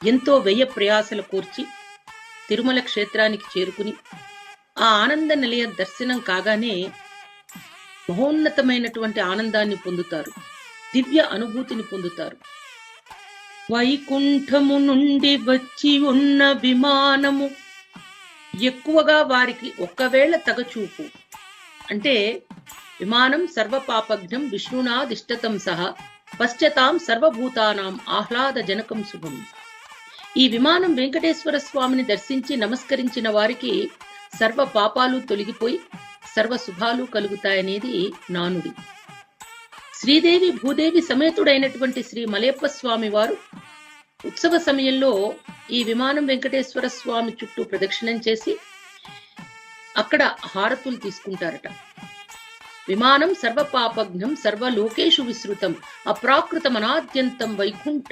ఎంతో వ్యయ ప్రయాసలు కూర్చి తిరుమల క్షేత్రానికి చేరుకుని ఆ ఆనంద నిలయ దర్శనం కాగానే మహోన్నతమైనటువంటి ఆనందాన్ని పొందుతారు, దివ్య అనుభూతిని పొందుతారు. వైకుంఠము నుండి వచ్చి ఉన్న విమానము ఎక్కువగా వారికి ఒక్కవేళ తగచూపు అంటే విమానం సర్వపాపఘ్నం విష్ణునాదిష్టతం సహా పశ్చతాం సర్వభూతానాం ఆహ్లాద జనకం శుభం. ఈ విమానం వెంకటేశ్వర స్వామిని దర్శించి నమస్కరించిన వారికి సర్వ పాపాలు తొలగిపోయి సర్వ శుభాలు కలుగుతాయనేది నానుడి. శ్రీదేవి భూదేవి సమేతుడైనటువంటి శ్రీ మలయప్ప స్వామి వారు ఉత్సవ సమయంలో ఈ విమానం వెంకటేశ్వర స్వామి చుట్టూ ప్రదక్షిణం చేసి అక్కడ హారతులు తీసుకుంటారట. విమానం సర్వపాపఘ్నం సర్వలోకేషు విస్తృతం అప్రాకృతం అనాద్యంతం వైకుంఠ